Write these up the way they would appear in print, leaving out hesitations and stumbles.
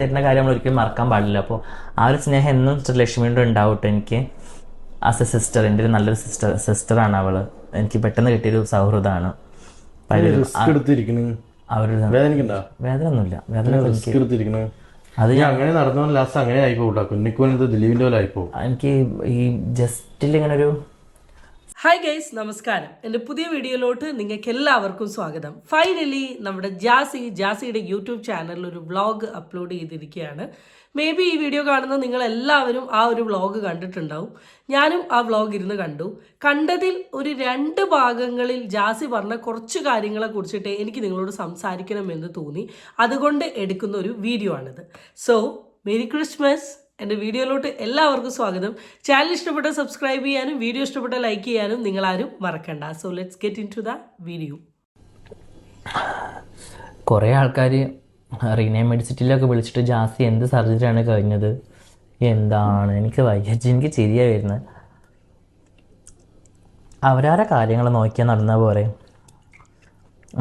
തരുന്ന കാര്യം നമ്മൾ ഒരിക്കലും മറക്കാൻ പാടില്ല. അപ്പോൾ ആ ഒരു സ്നേഹം എന്നും ലക്ഷ്മിയുടെ ഉണ്ടാവട്ടെ. എനിക്ക് ആസ് എ സിസ്റ്റർ, എൻ്റെ ഒരു നല്ലൊരു സിസ്റ്ററാണ് അവള്. എനിക്ക് പെട്ടെന്ന് കിട്ടിയൊരു സൗഹൃദമാണ്. വേദന ഒന്നുമില്ല. അത് അങ്ങനെ നടന്നു ലാസ്റ്റ് അങ്ങനെ ആയിപ്പോട്ടെ. കുഞ്ഞിക്കുവൻ ദിലീപിന്റെ പോലെ ആയിപ്പോ. എനിക്ക് ഈ ജസ്റ്റിൽ ഇങ്ങനെ ഒരു ഹായ് ഗൈസ്, നമസ്കാരം. എൻ്റെ പുതിയ വീഡിയോയിലോട്ട് നിങ്ങൾക്ക് എല്ലാവർക്കും സ്വാഗതം. ഫൈനലി നമ്മുടെ ജാസിയുടെ യൂട്യൂബ് ചാനലിൽ ഒരു വ്ളോഗ് അപ്ലോഡ് ചെയ്തിരിക്കുകയാണ്. മേ ബി ഈ വീഡിയോ കാണുന്ന നിങ്ങൾ എല്ലാവരും ആ ഒരു വ്ളോഗ് കണ്ടിട്ടുണ്ടാവും. ഞാനും ആ വ്ളോഗ് ഇരുന്ന് കണ്ടു. കണ്ടതിൽ ഒരു 2 ഭാഗങ്ങളിൽ ജാസി പറഞ്ഞ കുറച്ച് കാര്യങ്ങളെ കുറിച്ചിട്ട് എനിക്ക് നിങ്ങളോട് സംസാരിക്കണമെന്ന് തോന്നി. അതുകൊണ്ട് എടുക്കുന്ന ഒരു വീഡിയോ ആണിത്. So merry Christmas. എൻ്റെ വീഡിയോയിലോട്ട് എല്ലാവർക്കും സ്വാഗതം. ചാനൽ ഇഷ്ടപ്പെട്ട സബ്സ്ക്രൈബ് ചെയ്യാനും വീഡിയോ ഇഷ്ടപ്പെട്ട ലൈക്ക് ചെയ്യാനും നിങ്ങളാരും മറക്കണ്ട. So let's get into the video. കുറേ ആൾക്കാർ റീനെ മെഡിസിറ്റിയിലൊക്കെ വിളിച്ചിട്ട് ജാസി എന്ത് സർജറിയാണ് കഴിഞ്ഞത്, എന്താണ് എനിക്ക് എനിക്ക് ചിരിയാണ് വരുന്നത്. അവരാരെ കാര്യങ്ങൾ നോക്കിയാൽ നടന്ന പോലെ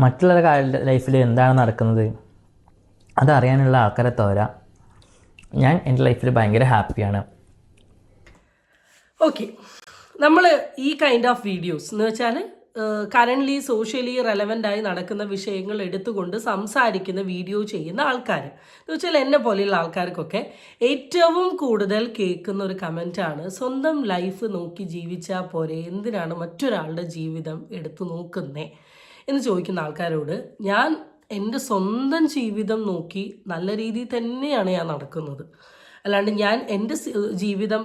മറ്റുള്ളവരുടെ ലൈഫിൽ എന്താണ് നടക്കുന്നത് അതറിയാനുള്ള ആൾക്കാരെ തോരാ. ഞാൻ എൻ്റെ ലൈഫിൽ ഭയങ്കര ഹാപ്പിയാണ്. ഓക്കെ, നമ്മൾ ഈ കൈൻഡ് ഓഫ് വീഡിയോസ് എന്ന് വെച്ചാൽ കറൻ്റ്ലി സോഷ്യലി റെലവൻ്റ് ആയി നടക്കുന്ന വിഷയങ്ങൾ എടുത്തുകൊണ്ട് സംസാരിക്കുന്ന വീഡിയോ ചെയ്യുന്ന ആൾക്കാർ എന്ന് വെച്ചാൽ എന്നെ പോലെയുള്ള ആൾക്കാർക്കൊക്കെ ഏറ്റവും കൂടുതൽ കേൾക്കുന്ന ഒരു കമൻറ്റാണ്, സ്വന്തം ലൈഫ് നോക്കി ജീവിച്ചാൽ പോരെ, എന്തിനാണ് മറ്റൊരാളുടെ ജീവിതം എടുത്തു നോക്കുന്നേ എന്ന് ചോദിക്കുന്ന ആൾക്കാരോട് ഞാൻ എൻ്റെ സ്വന്തം ജീവിതം നോക്കി നല്ല രീതിയിൽ തന്നെയാണ് ഞാൻ നടക്കുന്നത്. അല്ലാണ്ട് ഞാൻ എൻ്റെ ജീവിതം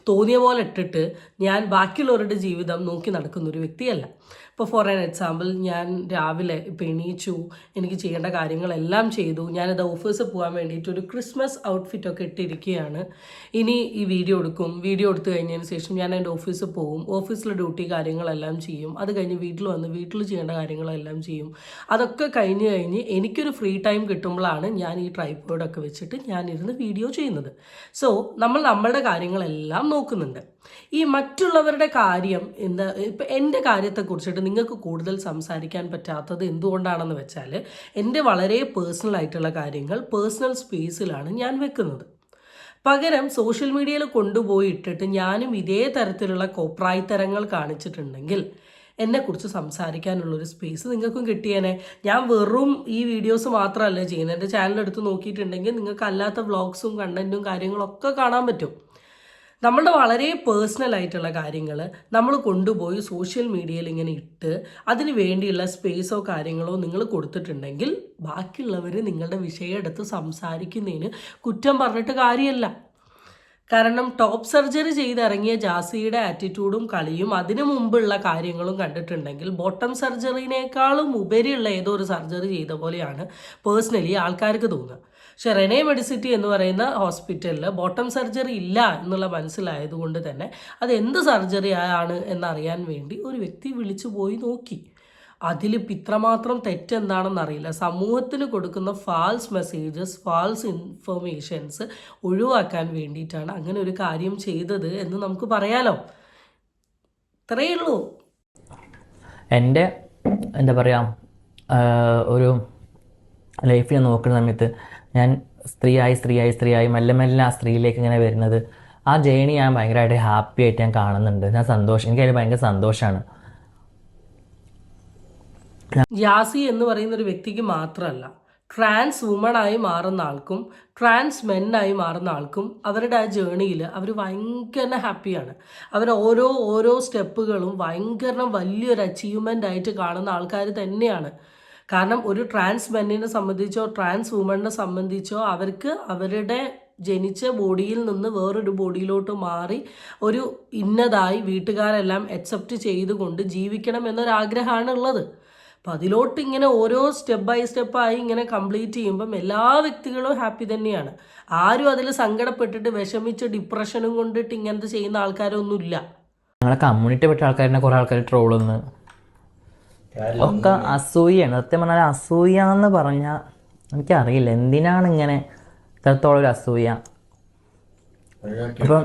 തോന്നിയ പോലെ ഇട്ടിട്ട് ഞാൻ ബാക്കിയുള്ളവരുടെ ജീവിതം നോക്കി നടക്കുന്നൊരു വ്യക്തിയല്ല. ഇപ്പോൾ ഫോർ ആൻ എക്സാമ്പിൾ, ഞാൻ രാവിലെ ഇപ്പോൾ എണീച്ചു, എനിക്ക് ചെയ്യേണ്ട കാര്യങ്ങളെല്ലാം ചെയ്തു. ഞാനത് ഓഫീസിൽ പോകാൻ വേണ്ടിയിട്ട് ഒരു ക്രിസ്മസ് ഔട്ട്ഫിറ്റൊക്കെ ഇട്ടിരിക്കുകയാണ്. ഇനി ഈ വീഡിയോ എടുക്കും. വീഡിയോ എടുത്തു കഴിഞ്ഞതിന് ശേഷം ഞാൻ എൻ്റെ ഓഫീസിൽ പോകും. ഓഫീസിലെ ഡ്യൂട്ടി കാര്യങ്ങളെല്ലാം ചെയ്യും. അത് കഴിഞ്ഞ് വീട്ടിൽ വന്ന് വീട്ടിൽ ചെയ്യേണ്ട കാര്യങ്ങളെല്ലാം ചെയ്യും. അതൊക്കെ കഴിഞ്ഞ് എനിക്കൊരു ഫ്രീ ടൈം കിട്ടുമ്പോഴാണ് ഞാൻ ഈ ട്രൈപോഡൊക്കെ വെച്ചിട്ട് ഞാനിരുന്ന് വീഡിയോ ചെയ്യുന്നത്. സോ നമ്മൾ നമ്മളുടെ കാര്യങ്ങളെല്ലാം നോക്കുന്നുണ്ട്. ഈ മറ്റുള്ളവരുടെ കാര്യം എന്താ, ഇപ്പം എൻ്റെ കാര്യത്തെക്കുറിച്ചിട്ട് നിങ്ങൾക്ക് കൂടുതൽ സംസാരിക്കാൻ പറ്റാത്തത് എന്തുകൊണ്ടാണെന്ന് വെച്ചാൽ എൻ്റെ വളരെ പേഴ്സണൽ ആയിട്ടുള്ള കാര്യങ്ങൾ പേഴ്സണൽ സ്പേസിലാണ് ഞാൻ വെക്കുന്നത്. പകരം സോഷ്യൽ മീഡിയയിൽ കൊണ്ടുപോയി ഇട്ടിട്ട് ഞാനും ഇതേ തരത്തിലുള്ള കോപ്രായിത്തരങ്ങൾ കാണിച്ചിട്ടുണ്ടെങ്കിൽ എന്നെക്കുറിച്ച് സംസാരിക്കാനുള്ളൊരു സ്പേസ് നിങ്ങൾക്കും കിട്ടിയേനെ. ഞാൻ വെറും ഈ വീഡിയോസ് മാത്രമല്ല ചെയ്യുന്നത്. എൻ്റെ ചാനലെടുത്ത് നോക്കിയിട്ടുണ്ടെങ്കിൽ നിങ്ങൾക്ക് അല്ലാത്ത വ്ളോഗ്സും കണ്ടൻറ്റും കാര്യങ്ങളൊക്കെ കാണാൻ പറ്റും. നമ്മളുടെ വളരെ പേഴ്സണൽ ആയിട്ടുള്ള കാര്യങ്ങൾ നമ്മൾ കൊണ്ടുപോയി സോഷ്യൽ മീഡിയയിൽ ഇങ്ങനെ ഇട്ട് അതിന് വേണ്ടിയുള്ള സ്പേസോ കാര്യങ്ങളോ നിങ്ങൾ കൊടുത്തിട്ടുണ്ടെങ്കിൽ ബാക്കിയുള്ളവർ നിങ്ങളുടെ വിഷയം എടുത്ത് സംസാരിക്കുന്നതിന് കുറ്റം പറഞ്ഞിട്ട് കാര്യമല്ല. കാരണം ടോപ്പ് സർജറി ചെയ്തിറങ്ങിയ ജാസിയുടെ ആറ്റിറ്റ്യൂഡും കളിയും അതിനു മുമ്പുള്ള കാര്യങ്ങളും കണ്ടിട്ടുണ്ടെങ്കിൽ ബോട്ടം സർജറിനേക്കാളും ഉപരിയുള്ള ഏതോ ഒരു സർജറി ചെയ്ത പോലെയാണ് പേഴ്സണലി ആൾക്കാർക്ക് തോന്നുക. പക്ഷെ റെനെ മെഡിസിറ്റി എന്ന് പറയുന്ന ഹോസ്പിറ്റലിൽ ബോട്ടം സർജറി ഇല്ല എന്നുള്ള മനസ്സിലായതുകൊണ്ട് തന്നെ അത് എന്ത് സർജറി ആണ് എന്നറിയാൻ വേണ്ടി ഒരു വ്യക്തി വിളിച്ചു പോയി നോക്കി. അതിലിപ്പോൾ ഇത്രമാത്രം തെറ്റെന്താണെന്നറിയില്ല. സമൂഹത്തിന് കൊടുക്കുന്ന ഫാൾസ് മെസ്സേജസ്, ഫാൾസ് ഇൻഫർമേഷൻസ് ഒഴിവാക്കാൻ വേണ്ടിയിട്ടാണ് അങ്ങനെ ഒരു കാര്യം ചെയ്തത് എന്ന് നമുക്ക് പറയാലോ. ഇത്രയേ ഉള്ളൂ. എൻ്റെ എന്താ പറയുക, ഒരു ലൈഫിൽ നോക്കുന്ന സമയത്ത് ഞാൻ സ്ത്രീയായി മെല്ലെ ആ സ്ത്രീയിലേക്ക് ഇങ്ങനെ വരുന്നത്, ആ ജേണി ഞാൻ ഭയങ്കരമായിട്ട് ഹാപ്പി ആയിട്ട് ഞാൻ കാണുന്നുണ്ട്. എനിക്കതിൽ ഭയങ്കര സന്തോഷമാണ്. ജാസി എന്ന് പറയുന്ന ഒരു വ്യക്തിക്ക് മാത്രമല്ല, ട്രാൻസ് വുമണായി മാറുന്ന ആൾക്കും ട്രാൻസ് മെന്നായി മാറുന്ന ആൾക്കും അവരുടെ ആ ജേണിയിൽ അവർ ഭയങ്കര ഹാപ്പിയാണ്. അവർ ഓരോ സ്റ്റെപ്പുകളും ഭയങ്കര വലിയൊരു അച്ചീവ്മെൻ്റ് ആയിട്ട് കാണുന്ന ആൾക്കാർ തന്നെയാണ്. കാരണം ഒരു ട്രാൻസ് മെന്നിനെ സംബന്ധിച്ചോ ട്രാൻസ് വുമണിനെ സംബന്ധിച്ചോ അവർക്ക് അവരുടെ ജനിച്ച ബോഡിയിൽ നിന്ന് വേറൊരു ബോഡിയിലോട്ട് മാറി ഒരു ഇന്നതായി വീട്ടുകാരെല്ലാം അക്സെപ്റ്റ് ചെയ്തുകൊണ്ട് ജീവിക്കണം എന്നൊരാഗ്രഹമാണ് ഉള്ളത്. അപ്പം അതിലോട്ട് ഇങ്ങനെ ഓരോ സ്റ്റെപ്പ് ബൈ സ്റ്റെപ്പായി ഇങ്ങനെ കംപ്ലീറ്റ് ചെയ്യുമ്പം എല്ലാ വ്യക്തികളും ഹാപ്പി തന്നെയാണ്. ആരും അതിൽ സങ്കടപ്പെട്ടിട്ട് വിഷമിച്ച് ഡിപ്രഷനും കൊണ്ടിട്ട് ഇങ്ങനത്തെ ചെയ്യുന്ന ആൾക്കാരൊന്നുമില്ല. ഞങ്ങളെ കമ്മ്യൂണിറ്റി പെട്ട ആൾക്കാരിനെ കുറേ ആൾക്കാർ ട്രോളൊന്ന് ഒക്കെ അസൂയാണ്. സത്യം പറഞ്ഞാൽ അസൂയ എന്ന് പറഞ്ഞാൽ എനിക്കറിയില്ല എന്തിനാണ് ഇങ്ങനെ ഇത്രത്തോളം ഒരു അസൂയ. അപ്പം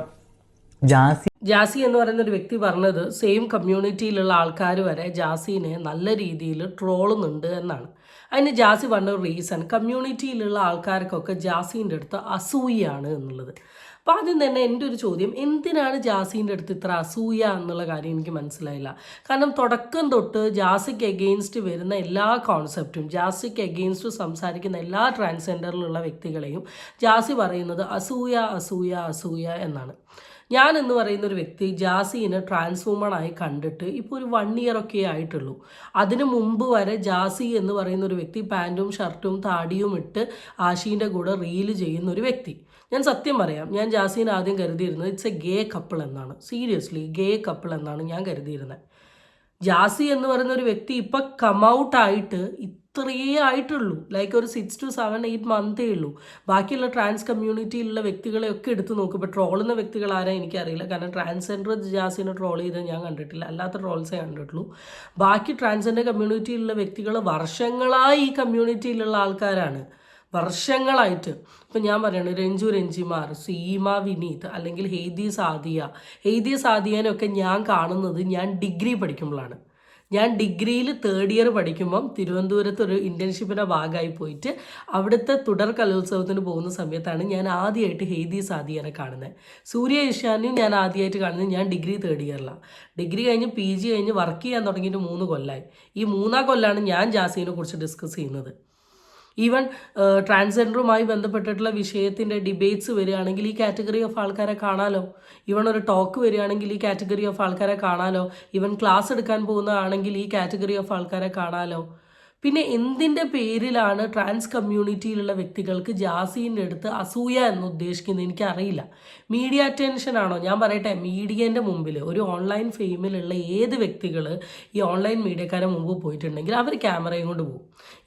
ജാസി എന്ന് പറയുന്ന ഒരു വ്യക്തി പറഞ്ഞത് സെയിം കമ്മ്യൂണിറ്റിയിലുള്ള ആൾക്കാർ വരെ ജാസിനെ നല്ല രീതിയിൽ ട്രോളുന്നുണ്ട് എന്നാണ്. അതിന് ജാസി പറഞ്ഞ ഒരു റീസൺ, കമ്മ്യൂണിറ്റിയിലുള്ള ആൾക്കാർക്കൊക്കെ ജാസീൻ്റെ അടുത്ത് അസൂയാണ് എന്നുള്ളത്. അപ്പോൾ ആദ്യം തന്നെ എൻ്റെ ഒരു ചോദ്യം, എന്തിനാണ് ജാസീൻ്റെ അടുത്ത് ഇത്ര അസൂയ എന്നുള്ള കാര്യം എനിക്ക് മനസ്സിലായില്ല. കാരണം തുടക്കം തൊട്ട് ജാസിക്ക് എഗെയിൻസ്റ്റ് വരുന്ന എല്ലാ കോൺസെപ്റ്റും, ജാസിക്ക് എഗെയിൻസ്റ്റ് സംസാരിക്കുന്ന എല്ലാ ട്രാൻസ്ജെൻഡറിലുള്ള വ്യക്തികളെയും ജാസി പറയുന്നത് അസൂയ അസൂയ അസൂയ എന്നാണ്. ഞാൻ എന്ന് പറയുന്ന ഒരു വ്യക്തി ജാസീനെ ട്രാൻസ്ഫോമറായി കണ്ടിട്ട് ഇപ്പോൾ ഒരു 1 year ഒക്കെ ആയിട്ടുള്ളൂ. അതിനു മുമ്പ് വരെ ജാസി എന്ന് പറയുന്ന ഒരു വ്യക്തി പാൻറ്റും ഷർട്ടും താടിയും ഇട്ട് ആഷീൻ്റെ കൂടെ റീല് ചെയ്യുന്ന ഒരു വ്യക്തി. ഞാൻ സത്യം പറയാം, ഞാൻ ജാസീനെ ആദ്യം കരുതിയിരുന്നത് ഇറ്റ്സ് എ ഗേ കപ്പിൾ എന്നാണ്. സീരിയസ്ലി ഗേ കപ്പിൾ എന്നാണ് ഞാൻ കരുതിയിരുന്നത്. ജാസി എന്ന് പറയുന്ന ഒരു വ്യക്തി ഇപ്പം കം ഔട്ടായിട്ട് ഇത്രയേ ആയിട്ടുള്ളൂ, ലൈക്ക് ഒരു 6 to 7 8 മന്തേ ഉള്ളൂ. ബാക്കിയുള്ള ട്രാൻസ് കമ്മ്യൂണിറ്റിയിലുള്ള വ്യക്തികളെയൊക്കെ എടുത്ത് നോക്കും. ഇപ്പോൾ ട്രോളുന്ന വ്യക്തികൾ ആരാ എനിക്കറിയില്ല, കാരണം ട്രാൻസ്ജെൻഡർ ജാസിനെ ട്രോൾ ചെയ്ത് ഞാൻ കണ്ടിട്ടില്ല, അല്ലാത്ത ട്രോൾസേ കണ്ടിട്ടുള്ളൂ. ബാക്കി ട്രാൻസ്ജെൻഡർ കമ്മ്യൂണിറ്റിയിലുള്ള വ്യക്തികൾ വർഷങ്ങളായി ഈ കമ്മ്യൂണിറ്റിയിലുള്ള ആൾക്കാരാണ്, വർഷങ്ങളായിട്ട്. ഇപ്പം ഞാൻ പറയുന്നത് രഞ്ജു രഞ്ജിമാർ, സീമ വിനീത്, അല്ലെങ്കിൽ ഹെയ്ദി സാദിയനൊക്കെ ഞാൻ കാണുന്നത് ഞാൻ ഡിഗ്രി പഠിക്കുമ്പോഴാണ്. ഞാൻ ഡിഗ്രിയിൽ 3rd year പഠിക്കുമ്പം തിരുവനന്തപുരത്ത് ഒരു ഇൻറ്റേൺഷിപ്പിൻ്റെ ഭാഗമായി പോയിട്ട് അവിടുത്തെ തുടർ കലോത്സവത്തിന് പോകുന്ന സമയത്താണ് ഞാൻ ആദ്യമായിട്ട് ഹെയ്ദി സാദിയനെ കാണുന്നത്. സൂര്യ ഇഷാനെയും ഞാൻ ആദ്യമായിട്ട് കാണുന്നത് ഞാൻ ഡിഗ്രി 3rd yearലാണ്. ഡിഗ്രി കഴിഞ്ഞ് PG കഴിഞ്ഞ് വർക്ക് ചെയ്യാൻ തുടങ്ങിയിട്ട് 3 കൊല്ലമായി. ഈ 3-ാം കൊല്ലമാണ് ഞാൻ ജാസീനെ കുറിച്ച് ഡിസ്കസ് ചെയ്യുന്നത്. ഈവൻ ട്രാൻസ്ജെൻഡറുമായി ബന്ധപ്പെട്ടിട്ടുള്ള വിഷയത്തിൻ്റെ ഡിബേറ്റ്സ് വരികയാണെങ്കിൽ ഈ കാറ്റഗറി ഓഫ് ആൾക്കാരെ കാണാലോ. ഈവൻ ഒരു ടോക്ക് വരികയാണെങ്കിൽ ഈ കാറ്റഗറി ഓഫ് ആൾക്കാരെ കാണാലോ. ഈവൻ ക്ലാസ് എടുക്കാൻ പോകുന്നതാണെങ്കിൽ ഈ കാറ്റഗറി ഓഫ് ആൾക്കാരെ കാണാലോ. പിന്നെ എന്തിൻ്റെ പേരിലാണ് ട്രാൻസ് കമ്മ്യൂണിറ്റിയിലുള്ള വ്യക്തികൾക്ക് ജാസീൻ്റെ അടുത്ത് അസൂയ എന്ന് ഉദ്ദേശിക്കുന്നത് എനിക്കറിയില്ല. മീഡിയ അറ്റൻഷൻ ആണോ? ഞാൻ പറയട്ടെ, മീഡിയേൻ്റെ മുമ്പിൽ ഒരു ഓൺലൈൻ ഫെയിമിലുള്ള ഏത് വ്യക്തികൾ ഈ ഓൺലൈൻ മീഡിയക്കാരെ മുമ്പ് പോയിട്ടുണ്ടെങ്കിൽ അവർ ക്യാമറയും കൊണ്ട് പോകും.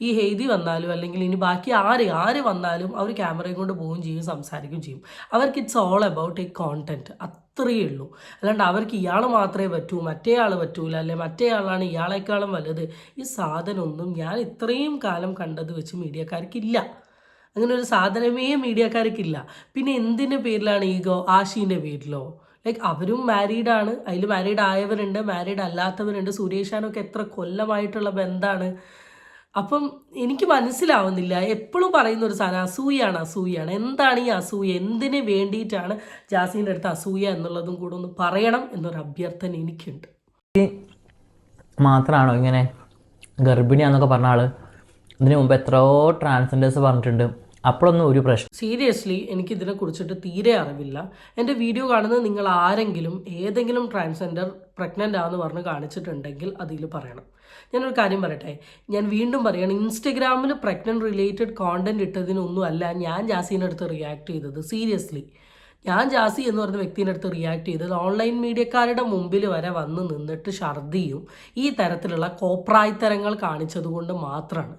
ഈ ഹെയ്ദി വന്നാലും അല്ലെങ്കിൽ ഇനി ബാക്കി ആര് വന്നാലും അവർ ക്യാമറയും കൊണ്ട് പോവുകയും ചെയ്യും, സംസാരിക്കുകയും ചെയ്യും. അവർക്ക് it's all about A content, അത്രയേ ഉള്ളൂ. അല്ലാണ്ട് അവർക്ക് ഇയാൾ മാത്രമേ പറ്റൂ, മറ്റേ ആൾ പറ്റൂല, അല്ലെ മറ്റേ ആളാണ് ഇയാളെക്കാളും വലുത്. ഈ സാധനമൊന്നും ഞാൻ ഇത്രയും കാലം കണ്ടത് വെച്ച് മീഡിയക്കാർക്കില്ല. അങ്ങനെ ഒരു സാധനമേ മീഡിയക്കാർക്കില്ല. പിന്നെ എന്തിൻ്റെ പേരിലാണ് ഈഗോ? ആഷീൻ്റെ പേരിലോ? ലൈക്ക് അവരും മാരീഡാണ്, അതിൽ മാരീഡ് ആയവരുണ്ട്, മാരീഡ് അല്ലാത്തവരുണ്ട്. സുരേഷാനൊക്കെ എത്ര കൊല്ലമായിട്ടുള്ള ബന്ധമാണ്. അപ്പം എനിക്ക് മനസ്സിലാവുന്നില്ല, എപ്പോഴും പറയുന്ന ഒരു സാധനം അസൂയാണ്. എന്താണ് ഈ അസൂയ? എന്തിനു വേണ്ടിയിട്ടാണ് ജാസീൻ്റെ അടുത്ത് അസൂയ എന്നുള്ളതും കൂടെ ഒന്ന് പറയണം എന്നൊരു അഭ്യർത്ഥന എനിക്കുണ്ട്. മാത്രമാണോ ഇങ്ങനെ ഗർഭിണിയാന്നൊക്കെ പറഞ്ഞ ആള്? ഇതിനു മുമ്പ് എത്രയോ ട്രാൻസ്ജെൻഡേഴ്സ് പറഞ്ഞിട്ടുണ്ട്, അപ്പോഴൊന്നും ഒരു പ്രശ്നം. സീരിയസ്ലി എനിക്കിതിനെ കുറിച്ചിട്ട് തീരെ അറിവില്ല. എൻ്റെ വീഡിയോ കാണുന്നത് നിങ്ങൾ ആരെങ്കിലും ഏതെങ്കിലും ട്രാൻസ്ജെൻഡർ പ്രഗ്നൻ്റ് ആണെന്ന് പറഞ്ഞ് കാണിച്ചിട്ടുണ്ടെങ്കിൽ അതിൽ പറയണം. ഞാനൊരു കാര്യം പറയട്ടെ, ഞാൻ വീണ്ടും പറയണം, ഇൻസ്റ്റഗ്രാമിൽ പ്രഗ്നൻ്റ് റിലേറ്റഡ് കോണ്ടന്റ് ഇട്ടതിനൊന്നും അല്ല ഞാൻ ജാസീൻ്റെ അടുത്ത് റിയാക്ട് ചെയ്തത്. സീരിയസ്ലി ഞാൻ ജാസി എന്ന് പറയുന്ന വ്യക്തിൻ്റെ അടുത്ത് റിയാക്ട് ചെയ്തത് ഓൺലൈൻ മീഡിയക്കാരുടെ മുമ്പിൽ വരെ വന്ന് നിന്നിട്ട് ഛർദിയും ഈ തരത്തിലുള്ള കോപ്രായ്ത്തരങ്ങൾ കാണിച്ചതുകൊണ്ട് മാത്രമാണ്.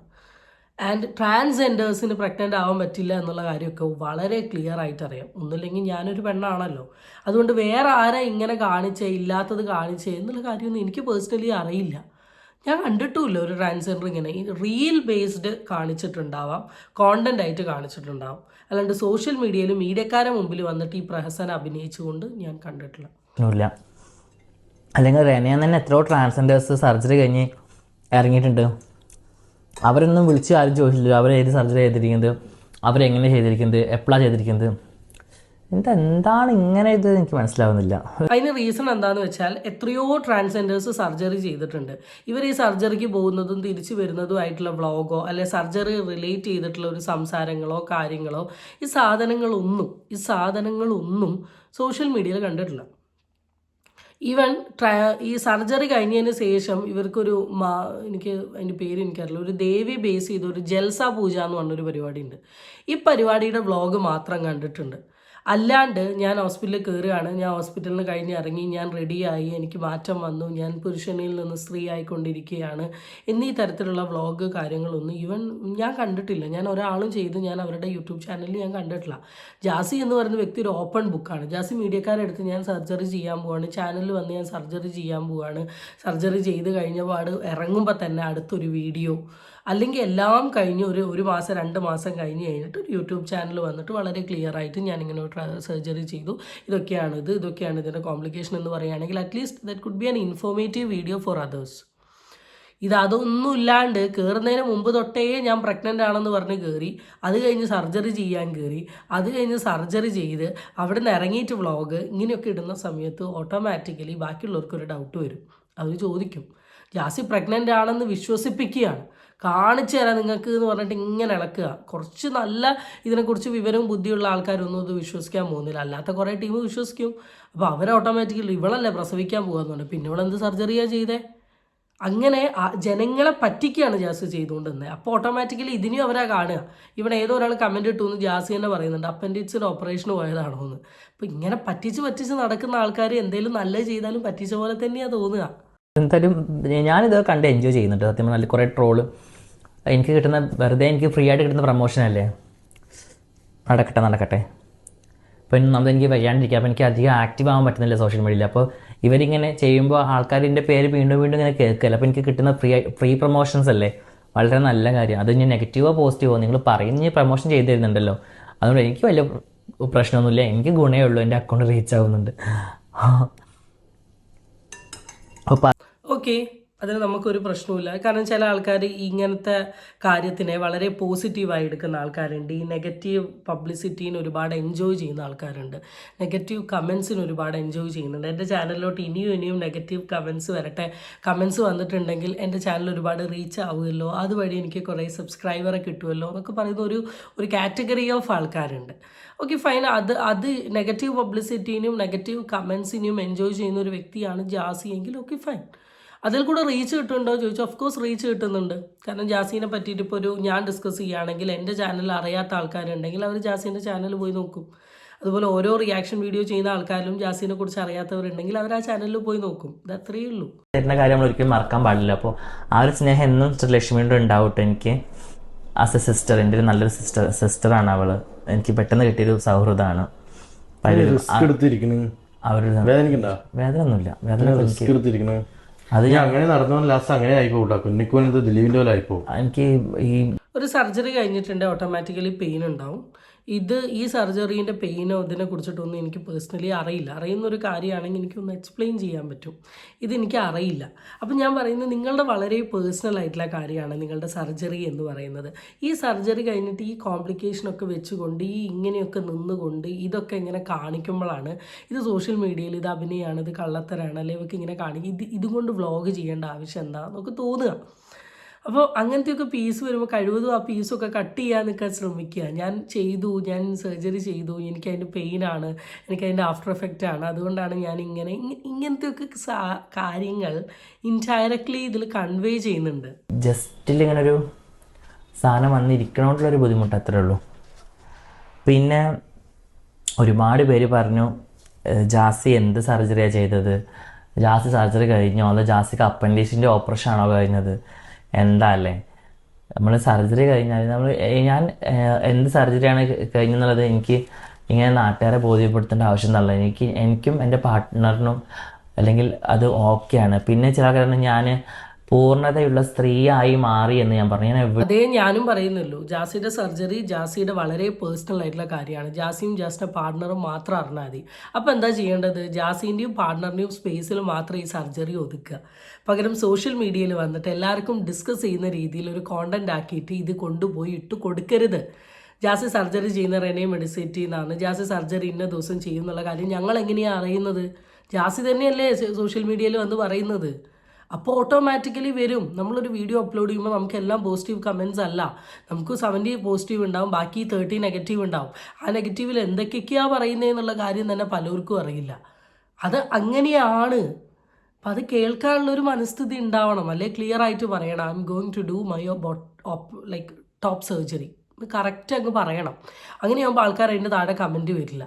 ആൻഡ് ട്രാൻസ്ജെൻഡേഴ്സിന് പ്രഗ്നൻ്റ് ആവാൻ പറ്റില്ല എന്നുള്ള കാര്യമൊക്കെ വളരെ ക്ലിയർ ആയിട്ട് അറിയാം. ഒന്നുമില്ലെങ്കിൽ ഞാനൊരു പെണ്ണാണല്ലോ, അതുകൊണ്ട് വേറെ ആരാ ഇങ്ങനെ കാണിച്ചേ, ഇല്ലാത്തത് കാണിച്ചേ എന്നുള്ള കാര്യമൊന്നും എനിക്ക് പേഴ്സണലി അറിയില്ല. ഞാൻ കണ്ടിട്ടുമില്ല ഒരു ട്രാൻസ്ജെൻഡർ ഇങ്ങനെ റീൽ ബേസ്ഡ് കാണിച്ചിട്ടുണ്ടാവാം, കോണ്ടന്റ് ആയിട്ട് കാണിച്ചിട്ടുണ്ടാവാം. അല്ലാണ്ട് സോഷ്യൽ മീഡിയയിൽ മീഡിയക്കാരെ മുമ്പിൽ വന്നിട്ട് ഈ പ്രഹസനം അഭിനയിച്ചുകൊണ്ട് ഞാൻ കണ്ടിട്ടില്ല. അല്ലെങ്കിൽ റെനയെ തന്നെ എത്രയോ ട്രാൻസ്ജെൻഡേഴ്സ് സർജറി കഴിഞ്ഞ് ഇറങ്ങിയിട്ടുണ്ട്. അവരൊന്നും വിളിച്ച് ആരും ചോദിച്ചില്ല അവരേത് സർജറി ചെയ്തിരിക്കുന്നത്, അവരെങ്ങനെ ചെയ്തിരിക്കുന്നത്, എപ്പോഴാണ് ചെയ്തിരിക്കുന്നത്. എന്താണ് ഇങ്ങനെ ഇത് എനിക്ക് മനസ്സിലാവുന്നില്ല. അതിന് റീസൺ എന്താണെന്ന് വെച്ചാൽ എത്രയോ ട്രാൻസ്ജെൻഡേഴ്സ് സർജറി ചെയ്തിട്ടുണ്ട്. ഇവർ ഈ സർജറിക്ക് പോകുന്നതും തിരിച്ചു വരുന്നതും ആയിട്ടുള്ള വ്ളോഗോ അല്ലെ സർജറി റിലേറ്റ് ചെയ്തിട്ടുള്ള ഒരു സംസാരങ്ങളോ കാര്യങ്ങളോ ഈ സാധനങ്ങളൊന്നും സോഷ്യൽ മീഡിയയിൽ കണ്ടിട്ടില്ല. ഈവൻ ഈ സർജറി കഴിഞ്ഞതിന് ശേഷം ഇവർക്കൊരു എനിക്ക് അതിൻ്റെ പേര് എനിക്കറിയില്ല, ഒരു ദേവി ബേസ് ചെയ്ത ഒരു ജൽസ പൂജ എന്ന് പറഞ്ഞൊരു പരിപാടിയുണ്ട്. ഈ പരിപാടിയുടെ വ്ളോഗ് മാത്രം കണ്ടിട്ടുണ്ട്. അല്ലാണ്ട് ഞാൻ ഹോസ്പിറ്റലിൽ കയറുകയാണ്, ഞാൻ ഹോസ്പിറ്റലിൽ നിന്ന് കഴിഞ്ഞ് ഇറങ്ങി, ഞാൻ റെഡിയായി, എനിക്ക് മാറ്റം വന്നു, ഞാൻ പുരുഷനിൽ നിന്ന് സ്ത്രീ ആയിക്കൊണ്ടിരിക്കുകയാണ് എന്നീ തരത്തിലുള്ള വ്ളോഗ് കാര്യങ്ങളൊന്നും ഈവൻ ഞാൻ കണ്ടിട്ടില്ല. ഞാൻ ഒരാളും ചെയ്ത് ഞാൻ അവരുടെ യൂട്യൂബ് ചാനലിൽ ഞാൻ കണ്ടിട്ടില്ല. ജാസി എന്ന് പറയുന്ന വ്യക്തി ഒരു ഓപ്പൺ ബുക്കാണ്. ജാസി മീഡിയക്കാരെടുത്ത് ഞാൻ സർജറി ചെയ്യാൻ പോവാണ്, ചാനലിൽ വന്ന് ഞാൻ സർജറി ചെയ്യാൻ പോവാണ്, സർജറി ചെയ്ത് കഴിഞ്ഞ പാട് ഇറങ്ങുമ്പോൾ തന്നെ അടുത്തൊരു വീഡിയോ, അല്ലെങ്കിൽ എല്ലാം കഴിഞ്ഞ് ഒരു മാസം 2 മാസം കഴിഞ്ഞ് കഴിഞ്ഞിട്ട് ഒരു യൂട്യൂബ് ചാനൽ വന്നിട്ട് വളരെ ക്ലിയർ ആയിട്ട് ഞാനിങ്ങനെ സർജറി ചെയ്തു, ഇതൊക്കെയാണ് ഇതിൻ്റെ കോംപ്ലിക്കേഷൻ എന്ന് പറയുകയാണെങ്കിൽ at least that could be an informative video for others. അതൊന്നും ഇല്ലാണ്ട് കയറുന്നതിന് മുമ്പ് തൊട്ടേ ഞാൻ പ്രഗ്നൻ്റ് ആണെന്ന് പറഞ്ഞ് കയറി, അത് കഴിഞ്ഞ് സർജറി ചെയ്യാൻ കയറി, അത് കഴിഞ്ഞ് സർജറി ചെയ്ത് അവിടെ നിന്ന് ഇറങ്ങിയിട്ട് വ്ളോഗ് ഇങ്ങനെയൊക്കെ ഇടുന്ന സമയത്ത് ഓട്ടോമാറ്റിക്കലി ബാക്കിയുള്ളവർക്കൊരു ഡൗട്ട് വരും. അവർ ചോദിക്കും, ജാസി പ്രഗ്നൻ്റ് ആണെന്ന് വിശ്വസിപ്പിക്കുകയാണ്, കാണിച്ചു തരാം നിങ്ങൾക്ക് എന്ന് പറഞ്ഞിട്ട് ഇങ്ങനെ ഇളക്കുക. കുറച്ച് നല്ല ഇതിനെക്കുറിച്ച് വിവരവും ബുദ്ധിയുള്ള ആൾക്കാരൊന്നും ഇത് വിശ്വസിക്കാൻ പോകുന്നില്ല. അല്ലാത്ത കുറേ ടീം വിശ്വസിക്കും. അപ്പോൾ അവർ ഓട്ടോമാറ്റിക്കലി ഇവളല്ലേ പ്രസവിക്കാൻ പോകുന്നുണ്ട്, പിന്നെ ഇവളെന്ത് സർജറിയാണ് ചെയ്തേ, അങ്ങനെ ജനങ്ങളെ പറ്റിക്കുകയാണ് ജാസി ചെയ്തുകൊണ്ടിരുന്നത്. അപ്പോൾ ഓട്ടോമാറ്റിക്കലി ഇതിനെയും അവരാ കാണുക. ഇവിടെ ഏതോ ഒരാൾ കമൻറ്റ് ഇട്ടു എന്ന് ജാസി തന്നെ പറയുന്നുണ്ട്, അപ്പൻഡിക്സിന് ഓപ്പറേഷന് പോയതാണോ എന്ന്. അപ്പോൾ ഇങ്ങനെ പറ്റിച്ച് നടക്കുന്ന ആൾക്കാർ എന്തെങ്കിലും നല്ലത് ചെയ്താലും പറ്റിച്ച പോലെ തന്നെയാണ് തോന്നുക. എന്തായാലും ഞാനിത് കണ്ട് എൻജോയ് ചെയ്യുന്നുണ്ട് സത്യം പറഞ്ഞാൽ. കുറേ ട്രോള് എനിക്ക് കിട്ടുന്ന, വെറുതെ എനിക്ക് ഫ്രീ ആയിട്ട് കിട്ടുന്ന പ്രൊമോഷനല്ലേ, നടക്കട്ടെ. അപ്പോൾ നമ്മൾ എനിക്ക് വയ്യാണ്ടിരിക്കുക, അപ്പോൾ എനിക്ക് അധികം ആക്റ്റീവ് ആകാൻ പറ്റുന്നില്ല സോഷ്യൽ മീഡിയയിൽ. അപ്പോൾ ഇവരിങ്ങനെ ചെയ്യുമ്പോൾ ആൾക്കാരിൻ്റെ പേര് വീണ്ടും ഇങ്ങനെ കേൾക്കില്ല. അപ്പോൾ എനിക്ക് കിട്ടുന്ന ഫ്രീ പ്രൊമോഷൻസ് അല്ലേ, വളരെ നല്ല കാര്യം. അത് ഞാൻ നെഗറ്റീവോ പോസിറ്റീവോ നിങ്ങൾ പറയുന്ന പ്രൊമോഷൻ ചെയ്ത് തരുന്നുണ്ടല്ലോ, അതുകൊണ്ട് എനിക്ക് വലിയ പ്രശ്നമൊന്നുമില്ല. എനിക്ക് ഗുണമേ ഉള്ളൂ, എൻ്റെ അക്കൗണ്ട് റീച്ച് ആവുന്നുണ്ട്. ഓക്കെ, അതിന് നമുക്കൊരു പ്രശ്നവുമില്ല. കാരണം ചില ആൾക്കാർ ഇങ്ങനത്തെ കാര്യത്തിനെ വളരെ പോസിറ്റീവായി എടുക്കുന്ന ആൾക്കാരുണ്ട്. ഈ നെഗറ്റീവ് പബ്ലിസിറ്റീന് ഒരുപാട് എൻജോയ് ചെയ്യുന്ന ആൾക്കാരുണ്ട്. നെഗറ്റീവ് കമൻസിന് ഒരുപാട് എൻജോയ് ചെയ്യുന്നുണ്ട്. എൻ്റെ ചാനലിലോട്ട് ഇനിയും നെഗറ്റീവ് കമൻസ് വരട്ടെ. കമൻസ് വന്നിട്ടുണ്ടെങ്കിൽ എൻ്റെ ചാനൽ ഒരുപാട് റീച്ച് ആവുമല്ലോ, അതുവഴി എനിക്ക് കുറേ സബ്സ്ക്രൈബറെ കിട്ടുമല്ലോ എന്നൊക്കെ പറയുന്ന ഒരു കാറ്റഗറി ഓഫ് ആൾക്കാരുണ്ട്. ഓക്കെ ഫൈൻ, അത് നെഗറ്റീവ് പബ്ലിസിറ്റീനും നെഗറ്റീവ് കമൻസിനെയും എൻജോയ് ചെയ്യുന്ന ഒരു വ്യക്തിയാണ് ജാസി എങ്കിൽ ഓക്കെ ഫൈൻ. അതിൽ കൂടെ റീച്ച് കിട്ടുന്നുണ്ടോ ചോദിച്ചാൽ ഓഫ് കോഴ്സ് റീച്ച് കിട്ടുന്നുണ്ട്. കാരണം ജാസീനെ പറ്റിയിട്ട് ഇപ്പോൾ ഞാൻ ഡിസ്കസ് ചെയ്യുകയാണെങ്കിൽ എൻ്റെ ചാനലിൽ അറിയാത്ത ആൾക്കാരുണ്ടെങ്കിൽ അവർ ജാസീൻ്റെ ചാനൽ പോയി നോക്കും. അതുപോലെ ഓരോ റിയാക്ഷൻ വീഡിയോ ചെയ്യുന്ന ആൾക്കാരും ജാസീനെ കുറിച്ച് അറിയാത്തവരുണ്ടെങ്കിൽ അവർ ആ ചാനലിൽ പോയി നോക്കും. ഇത് അത്രയേ ഉള്ളൂ. തരുന്ന കാര്യം നമ്മൾ ഒരിക്കലും മറക്കാൻ പാടില്ല. അപ്പോൾ ആ ഒരു സ്നേഹം എന്നും ലക്ഷ്മിയുടെ ഉണ്ടാവട്ടെ. എനിക്ക് ആസ് എ സിസ്റ്റർ, എൻ്റെ ഒരു നല്ലൊരു സിസ്റ്ററാണ് അവൾ. എനിക്ക് പെട്ടെന്ന് കിട്ടിയൊരു സൗഹൃദമാണ്. വേദന ഒന്നുമില്ല, അത് അങ്ങനെ നടന്നു ലാസ്റ്റ് അങ്ങനെ ആയിപ്പോ കുഞ്ഞിക്കുവൻ ദിലീപിന്റെ പോലെ ആയിപ്പോ. എനിക്ക് ഈ ഒരു സർജറി കഴിഞ്ഞിട്ടുണ്ട്, ഓട്ടോമാറ്റിക്കലി പെയിൻ ഉണ്ടാവും. ഈ സർജറീൻ്റെ പെയിനോ ഇതിനെ കുറിച്ചിട്ടൊന്നും എനിക്ക് പേഴ്സണലി അറിയില്ല. അറിയുന്നൊരു കാര്യമാണെങ്കിൽ എനിക്കൊന്ന് എക്സ്പ്ലെയിൻ ചെയ്യാൻ പറ്റും. ഇതെനിക്ക് അറിയില്ല. അപ്പം ഞാൻ പറയുന്നത് നിങ്ങളുടെ വളരെ പേഴ്സണൽ ആയിട്ടുള്ള കാര്യമാണ് നിങ്ങളുടെ സർജറി എന്ന് പറയുന്നത്. ഈ സർജറി കഴിഞ്ഞിട്ട് ഈ കോംപ്ലിക്കേഷനൊക്കെ വെച്ചുകൊണ്ട് ഇങ്ങനെയൊക്കെ നിന്നുകൊണ്ട് ഇതൊക്കെ ഇങ്ങനെ കാണിക്കുമ്പോഴാണ് ഇത് സോഷ്യൽ മീഡിയയിൽ ഇത് അഭിനയമാണ്, ഇത് കള്ളത്തരാണ്, അല്ലെങ്കിൽ ഇവർക്ക് ഇങ്ങനെ കാണിക്കും, ഇതുകൊണ്ട് വ്ളോഗ് ചെയ്യേണ്ട ആവശ്യം എന്താണെന്നൊക്കെ തോന്നുക. അപ്പോൾ അങ്ങനത്തെയൊക്കെ പീസ് വരുമ്പോൾ കഴിവതും ആ പീസൊക്കെ കട്ട് ചെയ്യാൻ നിൽക്കാൻ ശ്രമിക്കുക. ഞാൻ സർജറി ചെയ്തു, എനിക്കതിൻ്റെ പെയിനാണ്, എനിക്കതിൻ്റെ ആഫ്റ്റർ എഫക്റ്റ് ആണ്, അതുകൊണ്ടാണ് ഞാൻ ഇങ്ങനത്തെയൊക്കെ കാര്യങ്ങൾ ഇൻഡയറക്ട്ലി ഇതിൽ കൺവേ ചെയ്യുന്നുണ്ട്. ജസ്റ്റിൽ ഇങ്ങനൊരു സാധനം വന്നിരിക്കണോണ്ടുള്ളൊരു ബുദ്ധിമുട്ട് അത്രേ ഉള്ളൂ. പിന്നെ ഒരുപാട് പേര് പറഞ്ഞു ജാസി എന്ത് സർജറിയാണ് ചെയ്തത്, ജാസി സർജറി കഴിഞ്ഞോ, അതോ ജാസിക്ക് അപ്പൻഡിക്സിൻ്റെ ഓപ്പറേഷൻ ആണോ കഴിഞ്ഞത്, എന്താ അല്ലേ. നമ്മൾ സർജറി കഴിഞ്ഞാൽ ഞാൻ എന്ത് സർജറിയാണ് കഴിഞ്ഞെന്നുള്ളത് എനിക്ക് ഇങ്ങനെ നാട്ടുകാരെ ബോധ്യപ്പെടുത്തേണ്ട ആവശ്യം എന്നുള്ള എനിക്കും എൻ്റെ പാർട്ട്ണറിനും അല്ലെങ്കിൽ അത് ഓക്കെയാണ്. പിന്നെ ചില കാരണം ഞാൻ പൂർണ്ണതയുള്ള സ്ത്രീയായി മാറി എന്ന് ഞാൻ പറഞ്ഞു. അതേ ഞാനും പറയുന്നുള്ളൂ. ജാസിയുടെ സർജറി ജാസിയുടെ വളരെ പേഴ്സണൽ ആയിട്ടുള്ള കാര്യമാണ്. ജാസിയും ജാസിൻ്റെ പാർട്ട്ണറും മാത്രം അറിഞ്ഞാൽ മതി. അപ്പോൾ എന്താ ചെയ്യേണ്ടത്, ജാസിൻ്റെയും പാർട്ട്ണറിൻ്റെയും സ്പേസിൽ മാത്രം ഈ സർജറി ഒതുക്കുക. പകരം സോഷ്യൽ മീഡിയയിൽ വന്നിട്ട് എല്ലാവർക്കും ഡിസ്കസ് ചെയ്യുന്ന രീതിയിൽ ഒരു കോണ്ടന്റ് ആക്കിയിട്ട് ഇത് കൊണ്ടുപോയി ഇട്ട് കൊടുക്കരുത്. ജാസി സർജറി ചെയ്യുന്ന റെനെ മെഡിസിറ്റി എന്നാണ്, ജാസി സർജറി ഇന്ന ദിവസം ചെയ്യുന്നുള്ള കാര്യം ഞങ്ങൾ എങ്ങനെയാണ് അറിയുന്നത്? ജാസി തന്നെയല്ലേ സോഷ്യൽ മീഡിയയിൽ വന്ന് പറയുന്നത്. അപ്പോൾ ഓട്ടോമാറ്റിക്കലി വരും. നമ്മളൊരു വീഡിയോ അപ്ലോഡ് ചെയ്യുമ്പോൾ നമുക്ക് എല്ലാം പോസിറ്റീവ് കമൻസ് അല്ല, നമുക്ക് 70 പോസിറ്റീവ് ഉണ്ടാവും, ബാക്കി 30 നെഗറ്റീവ് ഉണ്ടാവും. ആ നെഗറ്റീവിൽ എന്തൊക്കെയൊക്കെയാണ് പറയുന്നതെന്നുള്ള കാര്യം തന്നെ പലർക്കും അറിയില്ല. അത് അങ്ങനെയാണ്. അപ്പം അത് കേൾക്കാനുള്ളൊരു മനസ്ഥിതി ഉണ്ടാവണം. അല്ലെ ക്ലിയർ ആയിട്ട് പറയണം, I'm going to do my top surgery, correct അങ്ങ് പറയണം. അങ്ങനെയാകുമ്പോൾ ആൾക്കാർ അതിൻ്റെ താഴെ കമൻറ്റ് വരില്ല.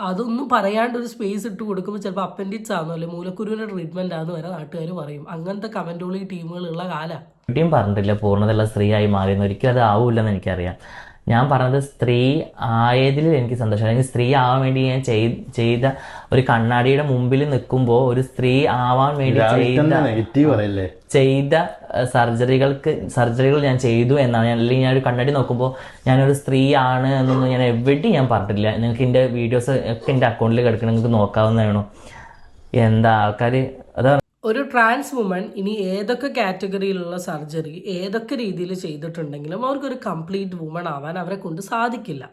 അതൊന്നും പറയാണ്ടൊരു സ്പേസ് ഇട്ട് കൊടുക്കുമ്പോൾ ചിലപ്പോൾ അപ്പൻഡിക്സ് ആണെന്നോ അല്ലെങ്കിൽ മൂലക്കുരുവിൻ്റെ ട്രീറ്റ്മെൻറ്റ് ആണെന്ന് വരെ നാട്ടുകാർ പറയും. അങ്ങനത്തെ കമൻറ്റുകൾ ഈ ടീമുകളുള്ള കാലമാണ്. ഒരിക്കലും പറഞ്ഞിട്ടില്ല പൂർണ്ണതയുള്ള സ്ത്രീയായി മാറിയെന്ന്. ഒരിക്കലും അത് ആവില്ലെന്ന് എനിക്കറിയാം. ഞാൻ പറഞ്ഞത് സ്ത്രീ ആയതിൽ എനിക്ക് സന്തോഷം. അല്ലെങ്കിൽ സ്ത്രീ ആവാൻ വേണ്ടി ഞാൻ ചെയ്ത ഒരു കണ്ണാടിയുടെ മുമ്പിൽ നിൽക്കുമ്പോൾ ഒരു സ്ത്രീ ആവാൻ വേണ്ടി ചെയ്ത സർജറികൾ ഞാൻ ചെയ്തു എന്നാണ്. അല്ലെങ്കിൽ ഞാൻ ഒരു കണ്ണാടി നോക്കുമ്പോൾ ഞാനൊരു സ്ത്രീ ആണ് എന്നൊന്നും ഞാൻ എവിടെയും ഞാൻ പറഞ്ഞിട്ടില്ല. നിങ്ങൾക്ക് എൻ്റെ വീഡിയോസ് ഒക്കെ എൻ്റെ അക്കൗണ്ടിൽ കിടക്കണം, നിങ്ങൾക്ക് നോക്കാവുന്നതാണോ. എന്താ ആൾക്കാർ അതാണ്. ഒരു ട്രാൻസ് വുമൺ ഇനി ഏതൊക്കെ കാറ്റഗറിയിലുള്ള സർജറി ഏതൊക്കെ രീതിയിൽ ചെയ്തിട്ടുണ്ടെങ്കിലും അവർക്കൊരു കംപ്ലീറ്റ് വുമൺ ആവാൻ അവരെ കൊണ്ട് സാധിക്കില്ല.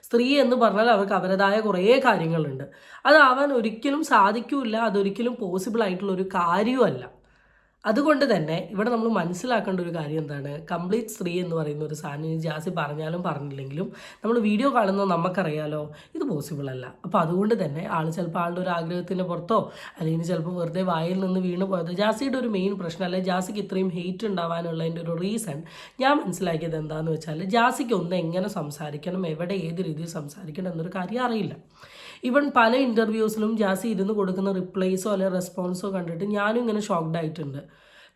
സ്ത്രീ എന്ന് പറഞ്ഞാൽ അവർക്ക് അവരുടേതായ കുറേ കാര്യങ്ങളുണ്ട്. അതാവാൻ ഒരിക്കലും സാധിക്കില്ല, അതൊരിക്കലും പോസിബിൾ ആയിട്ടുള്ള ഒരു കാര്യവുമല്ല. അതുകൊണ്ട് തന്നെ ഇവിടെ നമ്മൾ മനസ്സിലാക്കേണ്ട ഒരു കാര്യം എന്താണ്, കംപ്ലീറ്റ് സ്ത്രീ എന്ന് പറയുന്ന ഒരു സാധനം ജാസി പറഞ്ഞാലും പറഞ്ഞില്ലെങ്കിലും നമ്മൾ വീഡിയോ കാണുന്നത് നമുക്കറിയാലോ ഇത് പോസിബിൾ അല്ല. അപ്പോൾ അതുകൊണ്ട് തന്നെ ആൾ ചിലപ്പോൾ ആളുടെ ഒരു ആഗ്രഹത്തിൻ്റെ പുറത്തോ അല്ലെങ്കിൽ ചിലപ്പോൾ വെറുതെ വായിൽ നിന്ന് വീണ് പോയത് ജാസിയുടെ ഒരു മെയിൻ പ്രശ്നം, അല്ലെങ്കിൽ ജാസിക്ക് ഇത്രയും ഹെയ്റ്റ് ഉണ്ടാവാനുള്ളതിൻ്റെ ഒരു റീസൺ ഞാൻ മനസ്സിലാക്കിയത് എന്താണെന്ന് വെച്ചാൽ ജാസിക്ക് ഒന്ന് എങ്ങനെ സംസാരിക്കണം, എവിടെ ഏത് രീതിയിൽ സംസാരിക്കണം എന്നൊരു കാര്യം അറിയില്ല. ഈവൻ പല ഇൻ്റർവ്യൂസിലും ജാസി ഇരുന്ന് കൊടുക്കുന്ന റിപ്ലൈസോ അല്ലെങ്കിൽ റെസ്പോൺസോ കണ്ടിട്ട് ഞാനും ഇങ്ങനെ ഷോക്ക്ഡ് ആയിട്ടുണ്ട്.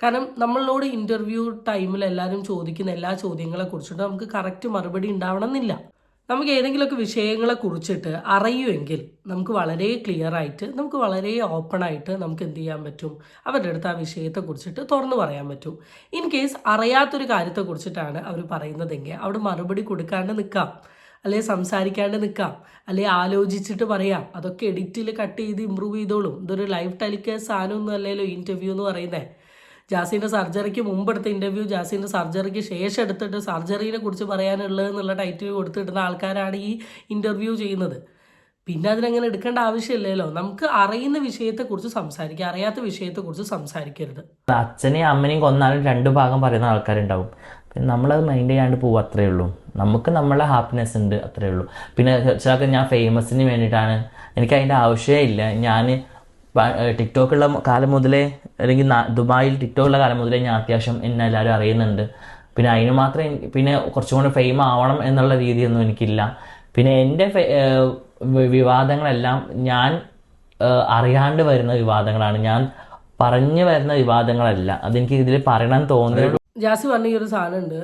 കാരണം നമ്മളോട് ഇൻ്റർവ്യൂ ടൈമിൽ എല്ലാവരും ചോദിക്കുന്ന എല്ലാ ചോദ്യങ്ങളെ കുറിച്ചിട്ട് നമുക്ക് കറക്റ്റ് മറുപടി ഉണ്ടാവണം എന്നില്ല. നമുക്ക് ഏതെങ്കിലുമൊക്കെ വിഷയങ്ങളെ കുറിച്ചിട്ട് അറിയുമെങ്കിൽ നമുക്ക് വളരെ ക്ലിയർ ആയിട്ട് നമുക്ക് വളരെ ഓപ്പണായിട്ട് നമുക്ക് എന്ത് ചെയ്യാൻ പറ്റും, അവരുടെ അടുത്ത് ആ വിഷയത്തെക്കുറിച്ചിട്ട് തുറന്നു പറയാൻ പറ്റും. ഇൻ കേസ് അറിയാത്തൊരു കാര്യത്തെക്കുറിച്ചിട്ടാണ് അവർ പറയുന്നതെങ്കിൽ അവിടെ മറുപടി കൊടുക്കാണ്ട് നിൽക്കാം, അല്ലെങ്കിൽ സംസാരിക്കാണ്ട് നിൽക്കാം, അല്ലെങ്കിൽ ആലോചിച്ചിട്ട് പറയാം. അതൊക്കെ എഡിറ്റിൽ കട്ട് ചെയ്ത് ഇമ്പ്രൂവ് ചെയ്തോളും. ഇതൊരു ലൈഫ് ടെലികാസ്റ്റ് സാധനമൊന്നും അല്ലല്ലോ ഇൻ്റർവ്യൂ എന്ന് പറയുന്നത്. ജാസിൻ്റെ സർജറിക്ക് മുമ്പ് എടുത്ത ഇൻ്റർവ്യൂ ജാസിൻ്റെ സർജറിക്ക് ശേഷം എടുത്തിട്ട് സർജറിനെ കുറിച്ച് പറയാനുള്ളതെന്നുള്ള ടൈറ്റിൽ കൊടുത്തിടുന്ന ആൾക്കാരാണ് ഈ ഇൻ്റർവ്യൂ ചെയ്യുന്നത്. പിന്നെ അതിനങ്ങനെ എടുക്കേണ്ട ആവശ്യമില്ലല്ലോ. നമുക്ക് അറിയുന്ന വിഷയത്തെക്കുറിച്ച് സംസാരിക്കുക, അറിയാത്ത വിഷയത്തെക്കുറിച്ച് സംസാരിക്കരുത്. അച്ഛനെയും അമ്മനെയും കൊന്നാലും 2 ഭാഗം പറയുന്ന ആൾക്കാരുണ്ടാവും. പിന്നെ നമ്മളത് മൈൻഡ് ചെയ്യാണ്ട് പോകും, അത്രയേ ഉള്ളൂ. നമുക്ക് നമ്മളെ ഹാപ്പിനെസ് ഉണ്ട്, അത്രയേ ഉള്ളൂ. പിന്നെ ചിലർക്ക് ഞാൻ ഫേമസിന് വേണ്ടിയിട്ടാണ്, എനിക്ക് അതിൻ്റെ ആവശ്യമേ ഇല്ല. ഞാൻ ടിക്ടോക്കുള്ള കാലം മുതലേ അല്ലെങ്കിൽ ദുബായിൽ ടിക്ടോക്കുള്ള കാലം മുതലേ ഞാൻ അത്യാവശ്യം എന്നെ എല്ലാവരും അറിയുന്നുണ്ട്. പിന്നെ അതിന് മാത്രം പിന്നെ കുറച്ചും കൂടെ ഫെയിം ആവണം എന്നുള്ള രീതിയൊന്നും എനിക്കില്ല. പിന്നെ എൻ്റെ വിവാദങ്ങളെല്ലാം ഞാൻ അറിയാണ്ട് വരുന്ന വിവാദങ്ങളാണ്, ഞാൻ പറഞ്ഞു വരുന്ന വിവാദങ്ങളല്ല. അതെനിക്ക് ഇതിൽ പറയണം തോന്നുന്നു. ജാസി പറഞ്ഞ ഈ ഒരു സാധനമുണ്ട്,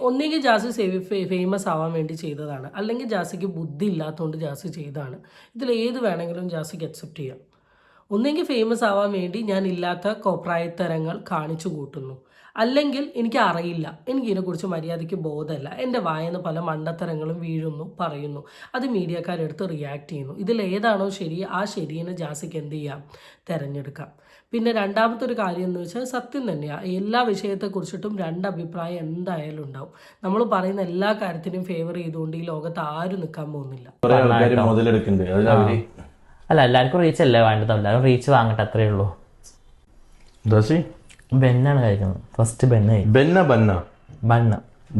ഒന്നെങ്കിൽ ജാസി ഫേമസ് ആവാൻ വേണ്ടി ചെയ്തതാണ്, അല്ലെങ്കിൽ ജാസിക്ക് ബുദ്ധി ഇല്ലാത്തതുകൊണ്ട് ജാസി ചെയ്തതാണ്. ഇതിൽ ഏത് വേണമെങ്കിലും ജാസിക്ക് അക്സെപ്റ്റ് ചെയ്യാം. ഒന്നെങ്കിൽ ഫേമസ് ആവാൻ വേണ്ടി ഞാൻ ഇല്ലാത്ത കോപ്രായത്തരങ്ങൾ കാണിച്ചു കൂട്ടുന്നു, അല്ലെങ്കിൽ എനിക്ക് അറിയില്ല, എനിക്കിതിനെക്കുറിച്ച് മര്യാദയ്ക്ക് ബോധമല്ല, എൻ്റെ വായന പല മണ്ടത്തരങ്ങളും വീഴുന്നു, പറയുന്നു, അത് മീഡിയക്കാരെടുത്ത് റിയാക്ട് ചെയ്യുന്നു. ഇതിലേതാണോ ശരി ആ ശരിയെന്ന് ജാസിക്ക് എന്ത് ചെയ്യാം, തിരഞ്ഞെടുക്കാം. പിന്നെ രണ്ടാമത്തെ ഒരു കാര്യം എന്ന് വെച്ചാൽ സത്യം തന്നെയാണ്, എല്ലാ വിഷയത്തെക്കുറിച്ചിട്ടും 2 അഭിപ്രായം എന്തായാലും ഉണ്ടാവും. നമ്മൾ പറയുന്ന എല്ലാ കാര്യത്തിനും ഫേവർ ചെയ്തുകൊണ്ട് ഈ ലോകത്ത് ആരും നിൽക്കാൻ പോകുന്നില്ല. അല്ല, എല്ലാവർക്കും റീച്ച് അല്ലേ വേണ്ടത്, എല്ലാവരും റീച്ച് വാങ്ങട്ടെ, അത്രയേ ഉള്ളൂ. ബെന്നാണ് കഴിക്കുന്നത് ഫസ്റ്റ്.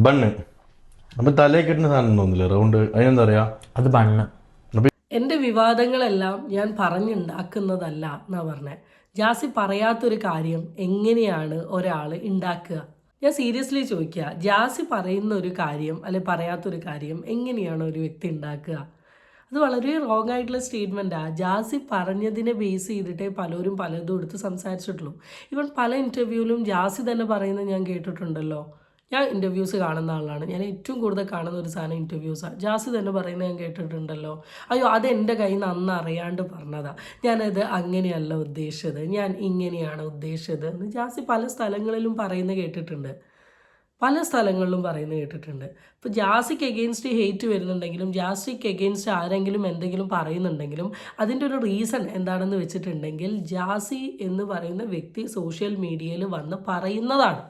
ബണ്ണ് അപ്പൊ തലേ കിട്ടുന്ന സാധനം തോന്നില്ല, റൗണ്ട്, അതിനെന്താ പറയാ, അത് ബണ്ണ്. എൻ്റെ വിവാദങ്ങളെല്ലാം ഞാൻ പറഞ്ഞുണ്ടാക്കുന്നതല്ല എന്നാ പറഞ്ഞത്. ജാസി പറയാത്തൊരു കാര്യം എങ്ങനെയാണ് ഒരാൾ ഉണ്ടാക്കുക? ഞാൻ സീരിയസ്ലി ചോദിക്കുക, ജാസി പറയുന്ന ഒരു കാര്യം അല്ലെ പറയാത്തൊരു കാര്യം എങ്ങനെയാണ് ഒരു വ്യക്തി ഉണ്ടാക്കുക? അത് വളരെ റോങ് ആയിട്ടുള്ള സ്റ്റേറ്റ്മെൻറ്റാണ്. ജാസി പറഞ്ഞതിനെ ബേസ് ചെയ്തിട്ടേ പലരും പലതും എടുത്ത് സംസാരിച്ചിട്ടുള്ളൂ. ഇവൻ പല ഇൻ്റർവ്യൂവിലും ജാസി തന്നെ പറയുന്നത് ഞാൻ കേട്ടിട്ടുണ്ടല്ലോ. ഞാൻ ഇൻ്റർവ്യൂസ് കാണുന്ന ആളാണ്, ഞാൻ ഏറ്റവും കൂടുതൽ കാണുന്ന ഒരു സാധനം ഇൻ്റർവ്യൂസാണ്. ജാസി തന്നെ പറയുന്നത് ഞാൻ കേട്ടിട്ടുണ്ടല്ലോ, അയ്യോ അത് എൻ്റെ കയ്യിൽ നിന്ന് അന്ന് അറിയാണ്ട് പറഞ്ഞതാണ്, ഞാനത് അങ്ങനെയല്ല ഉദ്ദേശിച്ചത്, ഞാൻ ഇങ്ങനെയാണ് ഉദ്ദേശിച്ചത് എന്ന് ജാസി പല സ്ഥലങ്ങളിലും പറയുന്നത് കേട്ടിട്ടുണ്ട്. ഇപ്പോൾ ജാസിക്ക് എഗെയിൻസ്റ്റ് ഹെയ്റ്റ് വരുന്നുണ്ടെങ്കിലും ജാസിക്ക് എഗെയിൻസ്റ്റ് ആരെങ്കിലും എന്തെങ്കിലും പറയുന്നുണ്ടെങ്കിലും അതിൻ്റെ ഒരു റീസൺ എന്താണെന്ന് വെച്ചിട്ടുണ്ടെങ്കിൽ ജാസി എന്ന് പറയുന്ന വ്യക്തി സോഷ്യൽ മീഡിയയിൽ വന്ന് പറയുന്നതാണ്.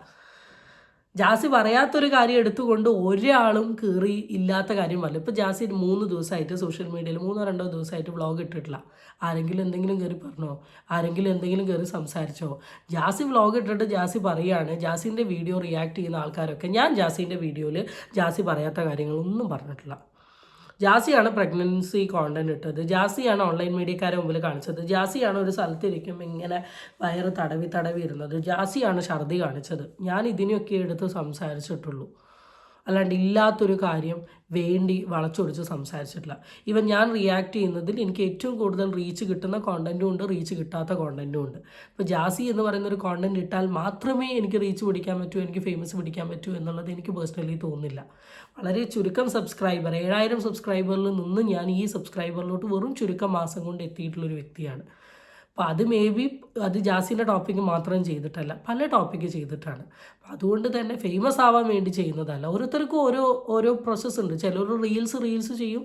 ജാസി പറയാത്തൊരു കാര്യം എടുത്തുകൊണ്ട് ഒരാളും കയറി ഇല്ലാത്ത കാര്യം പറയില്ല. ഇപ്പോൾ ജാസി 3 ദിവസമായിട്ട് സോഷ്യൽ മീഡിയയിൽ 3-2 ദിവസമായിട്ട് വ്ളോഗ് ഇട്ടിട്ടില്ല. ആരെങ്കിലും എന്തെങ്കിലും കയറി പറഞ്ഞോ, ആരെങ്കിലും എന്തെങ്കിലും കയറി സംസാരിച്ചോ? ജാസി വ്ളോഗ് ഇട്ടിട്ട് ജാസി പറയുകയാണ്, ജാസിൻ്റെ വീഡിയോ റിയാക്ട് ചെയ്യുന്ന ആൾക്കാരൊക്കെ ഞാൻ ജാസിൻ്റെ വീഡിയോയിൽ ജാസി പറയാത്ത കാര്യങ്ങളൊന്നും പറഞ്ഞിട്ടില്ല. ജാസിയാണ് പ്രഗ്നൻസി കോണ്ടന്റ് ഇട്ടത്, ജാസിയാണ് ഓൺലൈൻ മീഡിയക്കാരെ മുമ്പിൽ കാണിച്ചത്, ജാസിയാണ് ഒരു സ്ഥലത്തിരിക്കുമ്പോൾ ഇങ്ങനെ വയറ് തടവി ഇരുന്നത്, ജാസിയാണ് ഛർദി കാണിച്ചത്. ഞാൻ ഇതിനെയൊക്കെ എടുത്ത് സംസാരിച്ചിട്ടുള്ളൂ, അല്ലാണ്ട് ഇല്ലാത്തൊരു കാര്യം വേണ്ടി വളച്ചൊടിച്ച് സംസാരിച്ചിട്ടില്ല. ഇവൻ ഞാൻ റിയാക്ട് ചെയ്യുന്നതിൽ എനിക്ക് ഏറ്റവും കൂടുതൽ റീച്ച് കിട്ടുന്ന കോണ്ടൻറ്റും ഉണ്ട്, റീച്ച് കിട്ടാത്ത കോണ്ടൻറ്റും ഉണ്ട്. ഇപ്പോൾ ജാസി എന്ന് പറയുന്നൊരു കോണ്ടൻറ്റ് ഇട്ടാൽ മാത്രമേ എനിക്ക് റീച്ച് പിടിക്കാൻ പറ്റൂ, എനിക്ക് ഫേമസ് പിടിക്കാൻ പറ്റൂ എന്നുള്ളത് എനിക്ക് പേഴ്സണലി തോന്നുന്നില്ല. വളരെ ചുരുക്കം സബ്സ്ക്രൈബർ, 7000 സബ്സ്ക്രൈബറിൽ നിന്ന് ഞാൻ ഈ സബ്സ്ക്രൈബറിലോട്ട് വെറും ചുരുക്കം മാസം കൊണ്ട് എത്തിയിട്ടുള്ളൊരു വ്യക്തിയാണ്. അപ്പോൾ അത് മേ ബി അത് ജാസിൻ്റെ ടോപ്പിക്ക് മാത്രം ചെയ്തിട്ടല്ല, പല ടോപ്പിക്ക് ചെയ്തിട്ടാണ്. അതുകൊണ്ട് തന്നെ ഫേമസ് ആവാൻ വേണ്ടി ചെയ്യുന്നതല്ല. ഓരോരുത്തർക്കും ഓരോ പ്രോസസ്സ് ഉണ്ട്. ചിലർ റീൽസ് ചെയ്യും,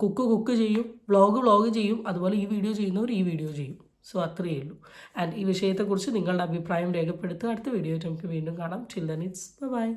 കുക്ക് ചെയ്യും, വ്ളോഗ് ചെയ്യും, അതുപോലെ ഈ വീഡിയോ ചെയ്യുന്നവർ ഈ വീഡിയോ ചെയ്യും. സോ അത്രയേ ഉള്ളൂ. ആൻഡ് ഈ വിഷയത്തെക്കുറിച്ച് നിങ്ങളുടെ അഭിപ്രായം രേഖപ്പെടുത്തുക. അടുത്ത വീഡിയോ ആയിട്ട് നമുക്ക് വീണ്ടും കാണാം. Till then it's by.